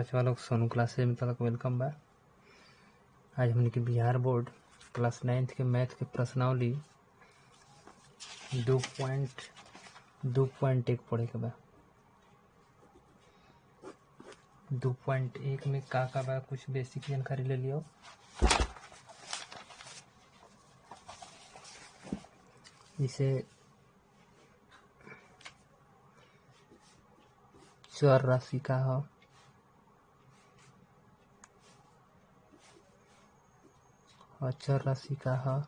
बच्चा लोग सोनू क्लासेज में तक वेलकम बा। आज हमने के बिहार बोर्ड क्लास 9 के मैथ के प्रश्नावली 2.1 पढ़े के बा। 2.1 में का बा कुछ बेसिक जानकारी ले लियो। जिसे चर राशि का हो, अचर राशि का हो।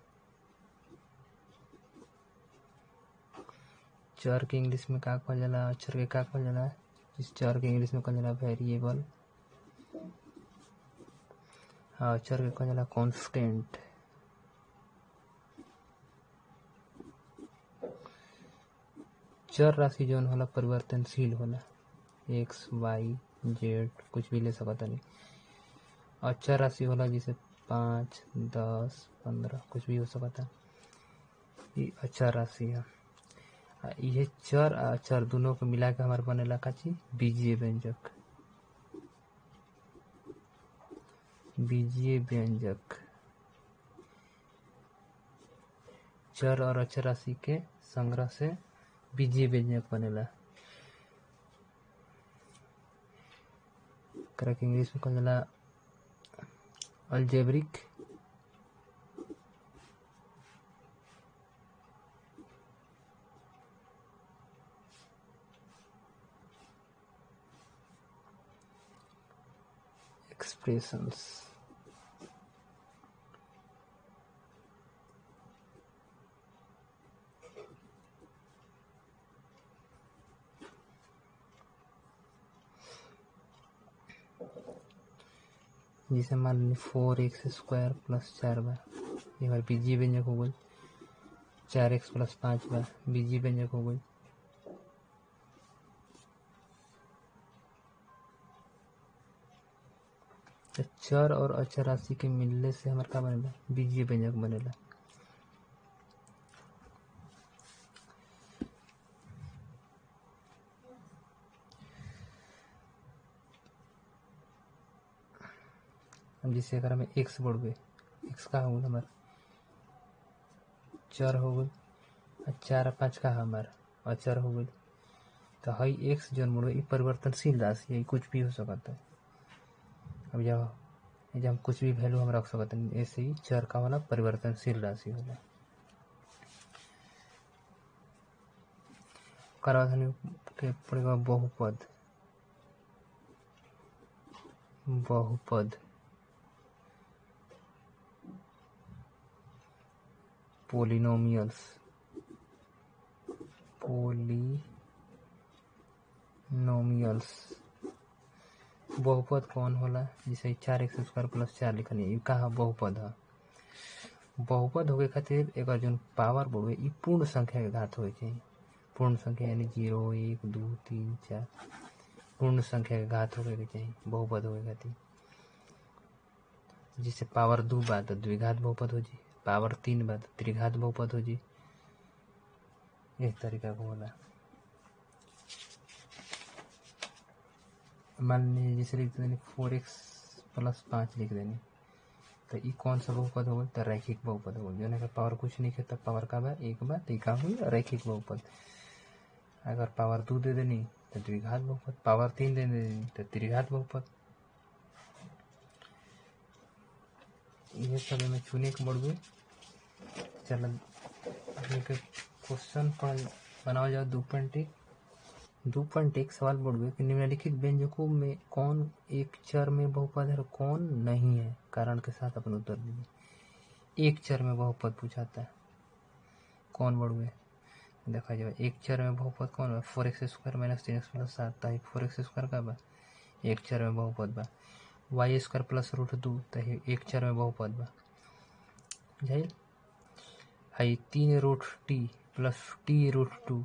चर के इंग्लिश में का कहल जाला, अचर के का कहल जाला। इस चर के इंग्लिश में कहल जाला वेरिएबल, अचर के कहल जाला कांस्टेंट। चर राशि जौन होला परिवर्तनशील होला, एक्स वाई जेड कुछ भी ले सकता नहीं। अचर राशि होला जैसे 5, 10, 15 कुछ भी हो सकता। ये अचर राशि है। ये चर और अचर दोनों को मिला के हमारे बनेला का चीज बीजीय व्यंजक। बीजीय व्यंजक चर और अचर राशि के संग्रह से बीजीय व्यंजक बनेला। करके इंग्लिश में कहल जाला अलजेब्रिक एक्सप्रेशंस। जिसे मान ली 4x² + 4 बा, ये हमारे बीजीय व्यंजक हो गई। 4x + 5 बा, बीजीय व्यंजक हो गई। तो चर और अचर राशि के मिलने से हमारे का बनेला बीजीय व्यंजक बनेला। अब जिसे अगर हमें x बढ़े, x का हो गई हमारा चर हो गई, 4 और 5 का हमारा अचर हो गई। तो हई x जौन बढ़े ये परिवर्तनशील राशि है, कुछ भी हो सकता है। अब जब हम कुछ भी वैल्यू हम रख सकते हैं, ऐसे ही चर का वाला परिवर्तनशील राशि होला। कराधानी के पड़ेगा बहुपद। बहुपद पोलिनोमियल्स। बहुपद कौन होला, जैसे 4x² + 4 लिखनी है, का बहुपद है। बहुपद होके खातिर एक जो पावर बढ़े ये पूर्ण संख्या के घात हो चाहिए। पूर्ण संख्या यानी 0, 1, 2, 3, 4 पूर्ण संख्या के घात होके चाहिए बहुपद होके खातिर। जिसे पावर 2 बा तो द्विघात बहुपद हो जी, पावर 3 बा तो त्रिघात बहुपद हो जी। इस तरीका को होला। मान लीजिए जैसे लिख देनी 4x + 5 लिख देनी, तो ये कौन सा बहुपद होगा, तो रैखिक बहुपद होगा। जो है पावर कुछ नहीं है तब पावर का बा 1 बा, तो का हुई रैखिक बहुपद। अगर पावर 2 दे देनी तो द्विघात बहुपद, पावर 3 दे देनी तो त्रिघात बहुपद। ये सब में चुने के बढ़। चल क्वेश्चन पर बनाओ जाओ 2.1 सवाल बढ़ गए कि निम्नलिखित व्यंजकों में कौन एक चर में बहुपद है और कौन नहीं है, कारण के साथ अपन उत्तर दीजिए। एक चर में बहुपद पूछाता है, कौन बढ़ गए देखा जाए। एक चर में बहुपद कौन बा, 4x² - 3x + 7 ताकि 4x² का बा एक चर में बहुपद बा। y² + √2 ताकि एक चर में बहुपद बा। जाइए हाई 3√t + t√2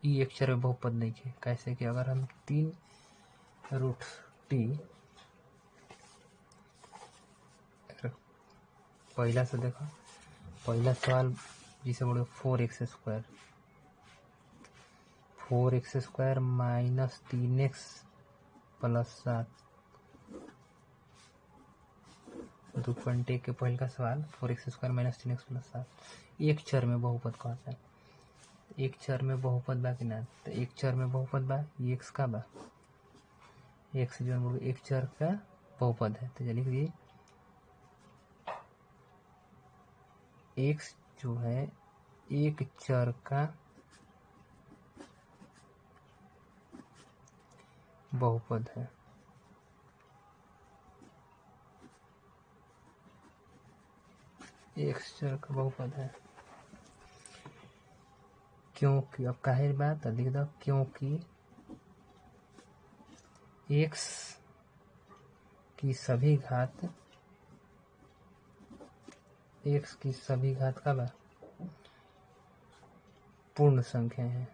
ई एक चर में बहुपद नहीं है। कैसे कि अगर हम 3√t पहला से देखो, पहला सवाल जिसे बोले 4x² - 3x + 7 2.1 के पहले का सवाल 4x² माइनस 3x प्लस 7 एक चर में बहुपद कहता है। एक चर में बहुपद बा कि ना, तो एक चर में बहुपद बा, ये x का बा, x जो है एक चर का बहुपद है, तो लिख दिए x जो है एक चर का बहुपद है। x चर का बहुपद है क्योंकि, अब काहे बात लिख दो, क्योंकि x की सभी घात, x की सभी घात का बा पूर्ण संख्या है।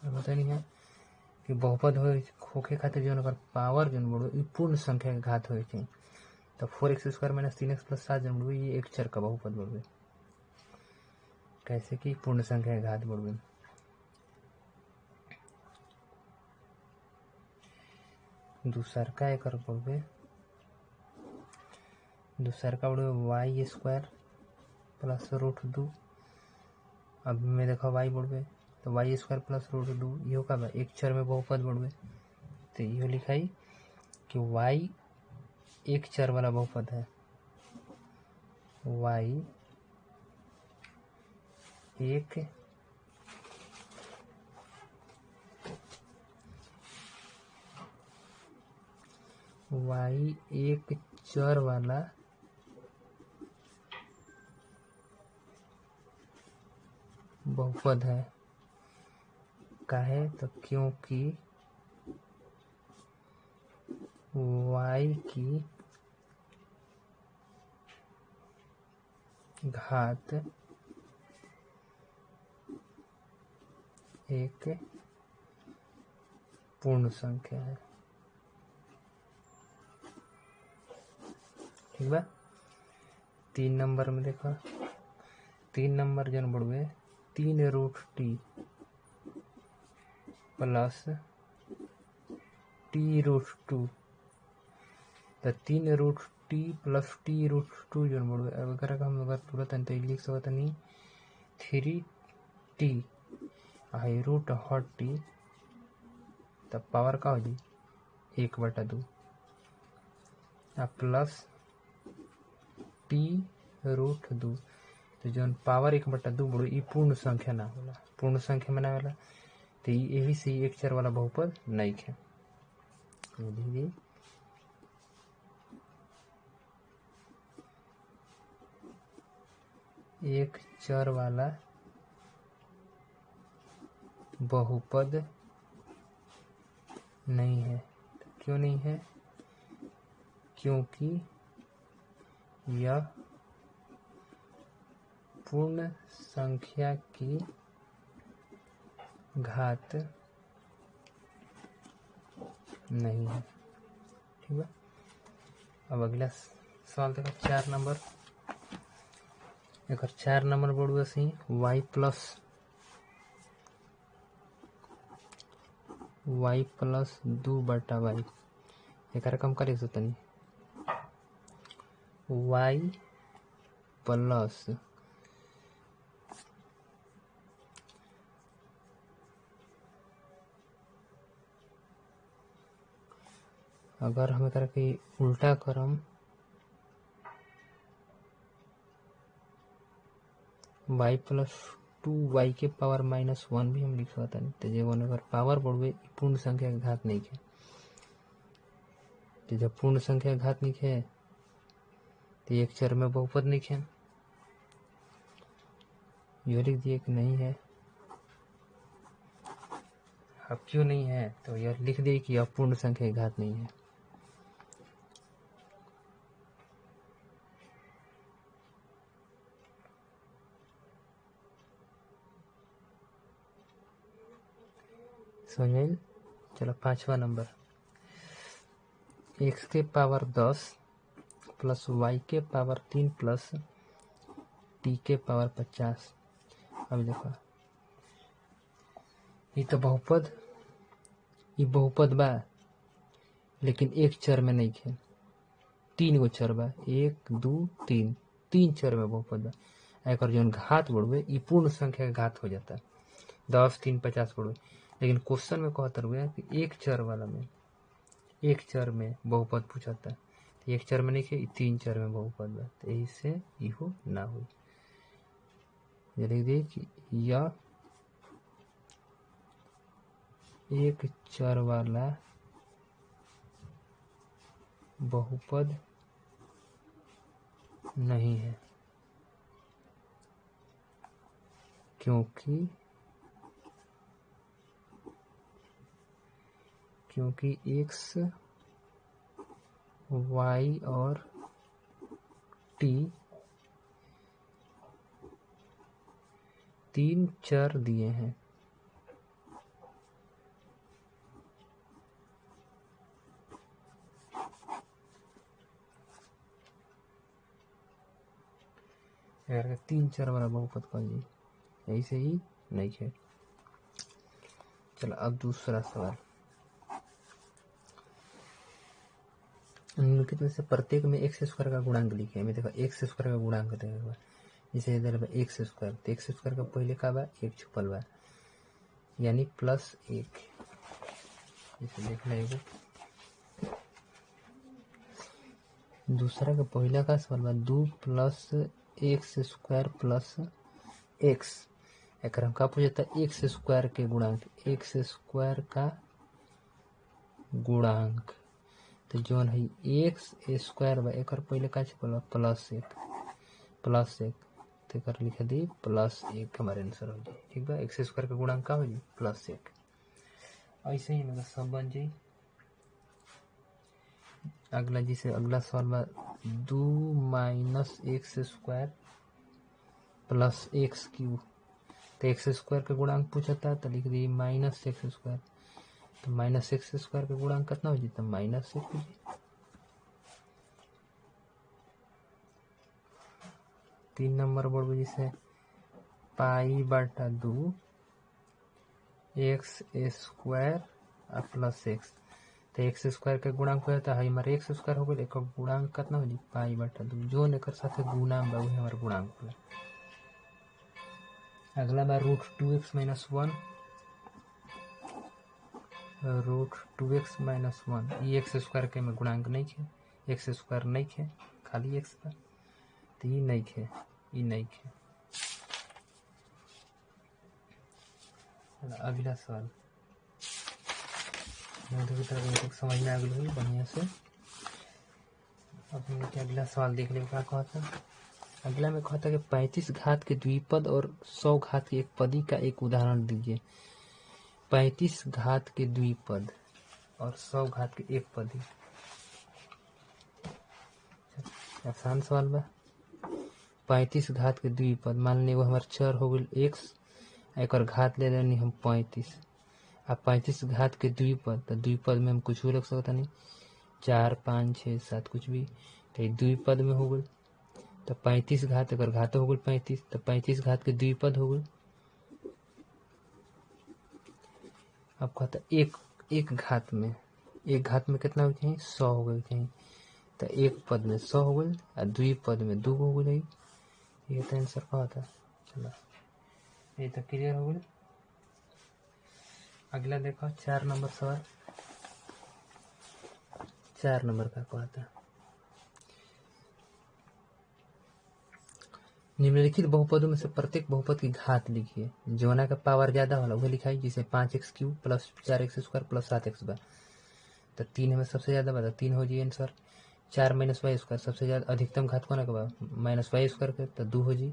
पता नहीं है कि बहुपद होके खातिर जो अगर पावर जो बड़ो ये पूर्ण संख्या के घात हो, तो 4x² माइनस 3x प्लस 7 जन बड़ो ये एक चर का बहुपद बढ़े, कैसे कि पूर्ण संख्या के घात बढ़े। दूसर का एक बढ़े, दूसर का बढ़े y² प्लस √2। अब में देखो y बढ़े तो y² प्लस √2 यो का एक चर में बहुपद बढ़े, तो यो लिखाई कि y एक चर वाला बहुपद है, y एक चर वाला बहुपद है। काहे तो क्योंकि y की घात एक पूर्ण संख्या है। ठीक बा। 3 नंबर में देखो, 3 नंबर जन बढ़े 3√t प्लस t√2, तो 3√t प्लस t√2 जन बढ़े, अगर हम अगर तुरंत तो लिख सकते नहीं 3t आई रूट हॉट टी, तब पावर का हो जी 1/2 प्लस t√2, तो जो पावर 1/2 बड़ो ये पूर्ण संख्या ना होला, पूर्ण संख्या में ना होला, तो यही से एक चर वाला बहुपद नहीं है। एक चर वाला बहुपद नहीं है। क्यों नहीं है? क्योंकि यह पूर्ण संख्या की घात नहीं है। ठीक है। अब अगला सवाल देखो 4 नंबर, एक 4 number board C y plus 2/y एक कम कर सकते y प्लस अगर हम एक के उल्टा करम y प्लस 2y के पावर -1 भी हम लिख सकते हैं, तो जब अगर पावर बढ़े पूर्ण संख्या के घात नहीं है, तो जब पूर्ण संख्या के घात नहीं है तो एक चर में बहुपद नहीं है, यह लिख दिए कि नहीं है। अब क्यों नहीं है तो यह लिख दिए कि यह पूर्ण संख्या के घात नहीं है। समझ। चलो 5वां नंबर, x के पावर 10 प्लस y के पावर 3 प्लस t के पावर 50। अब देखो ये तो बहुपद ये बहुपद बा लेकिन एक चर में नहीं खे, 3 गो चर बा, 1 2 3, 3 चर में बहुपद बा। एक जौन घात बढ़ुए ये पूर्ण संख्या का घात हो जाता है, 10 3 50 बढ़ुए। लेकिन क्वेश्चन में कहता हुआ कि एक चर वाला में, एक चर में बहुपद पूछता है, तो एक चर में नहीं खे, 3 चर में बहुपद बा, तो यही से इहो ना हो। लिख दी कि यह एक चर वाला बहुपद नहीं है क्योंकि x y और t 3 चर दिए हैं। अगर 3 चर वाला बहुपद कह जी, ऐसे ही नहीं है। चलो अब दूसरा सवाल, निम्नलिखित में से प्रत्येक में एक्स स्क्वायर का गुणांक लिखे। मैं देखो एक्स स्क्वायर का गुणांक देखा, जैसे इधर एक्स स्क्वायर, तो एक्स स्क्वायर का पहले का बा एक छुपल बा यानी +1, जैसे देख लेगा। दूसरा का पहला का सवाल बा 2 + एक्स स्क्वायर प्लस एक्स। एक हम का पूछता है एक्स स्क्वायर के गुणांक, एक्स स्क्वायर का गुणांक, तो जौन है एक्स स्क्वायर बा एक पहले का छपल बा +1 तो एक लिख दी +1 हमारे आंसर हो जाए। ठीक बा, एक्स स्क्वायर का गुणांक का हो जाए +1। ऐसे ही मतलब सब बन जाए। अगला जैसे अगला सवाल बा 2 - x square plus x cube, तो एक्स स्क्वायर का गुणांक पूछता तो लिख दी -एक्स स्क्वायर, तो -एक्स स्क्वायर का गुणांक कितना हो जाए, तो -1 हो जाए। 3 नंबर बढ़ जैसे π/2 एक्स स्क्वायर प्लस एक्स, तो एक्स स्क्वायर के गुणांक हो जाता है हमारे एक्स स्क्वायर हो गए, एक गुणांक कितना हो जाए π/2, जो एकर साथे गुणा बा वही हमारे गुणांक होला। अगला बा √2x - 1, √2x - 1 ये एक्स स्क्वायर के में गुणांक नहीं है, एक्स स्क्वायर नहीं है, खाली एक्स बा, तो ये नहीं है, ये नहीं है। अगला सवाल समझ में आ गई बढ़िया से। अब हम लोग अगला सवाल देख ले क्या कहता है। अगला में कहता है कि 35 घात के द्विपद और 100 घात के एक पदी का एक उदाहरण दीजिए। 35 घात के द्विपद और 100 घात के एक पदी, आसान सवाल बा। 35 घात के द्विपद मान ली वो हमारे चर हो गई एक्स, एक और घात ले लेनी हम 35। अब 35 घात के द्विपद, तो द्विपद में हम कुछ भी रख सकता नहीं, 4 5 6 7 कुछ भी, तो द्विपद में हो गई, तो 35 घात एक और घात हो गई 35, तो 35 घात के द्विपद हो गई। अब कहता एक घात में, एक घात में कितना हो चाहिए 100 हो गई चाहिए, तो एक पद में 100 हो गई और द्विपद में 2 हो गई। ये तो आंसर का होता। चलो ये तो क्लियर हो गई। अगला देखो 4 नंबर सवाल, 4 नंबर का कहता है निम्नलिखित बहुपदों में से प्रत्येक बहुपद की घात लिखिए। जोना का पावर ज्यादा वाला वह लिखाई, जैसे 5x³ plus 4x² plus 7x बा, तो 3 हमें सबसे ज्यादा बता 3 हो जाए आंसर। 4 - y² सबसे ज्यादा अधिकतम घात कोना का बा -y² के, तो 2 हो जाए।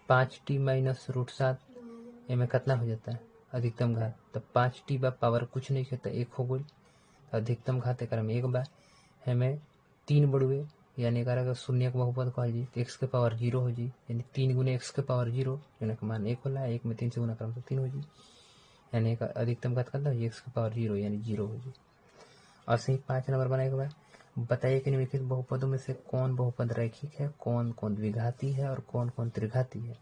5t - √7 एमे कितना हो जाता है अधिकतम घात, तो 5t बा पावर कुछ नहीं है तो 1 हो गई, अधिकतम घात एक में 1 बा, हमें 3 बढ़ुए यानी एक शून्य के बहुपद कहल जी, तो x के पावर 0 हो जी, यानी 3 × x के पावर 0 यानी का मान 1 होला, 1 में 3 से गुना करम तो 3 हो जी, यानी अधिकतम घात करता है x के पावर 0 यानी 0 हो जी। और सही 5 नंबर बनाए के बाद बताइए कि निम्नलिखित बहुपदों में से कौन बहुपद रैखिक है, कौन कौन द्विघाती है और कौन कौन त्रिघाती है।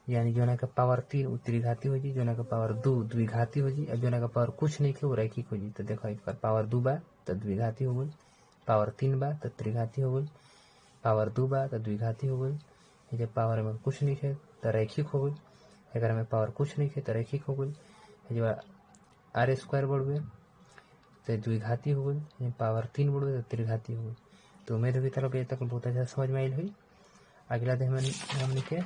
यानी जोना का पावर 3 वो त्रिघाती हो जी, जोना का पावर 2 द्विघाती हो जी, और जोना का पावर कुछ नहीं थे वो रैखिक हो जी। तो देखो एक बार पावर 2 बा तो द्विघाती हो गई, पावर 3 बा तो त्रिघाती हो गई, पावर 2 बा तो द्विघाती हो गई। जब पावर में कुछ नहीं है तो रैखिक हो गई, अगर में पावर कुछ नहीं है तो रैखिक हो गई। जो आर स्क्वायर बढ़ गए तो द्विघाती हो गई, पावर 3 बढ़ गए तो त्रिघाती हो गई। तो उम्मीद होगी तरफ ये तक बहुत अच्छा समझ में आई हुई। अगला दिन हमने के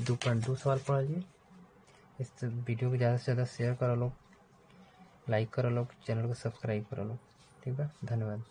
2.2 सवाल पढ़ लिए। इस वीडियो को ज़्यादा से ज़्यादा शेयर करो लोग, लाइक करो लोग, चैनल को सब्सक्राइब करो लोग। ठीक है, धन्यवाद।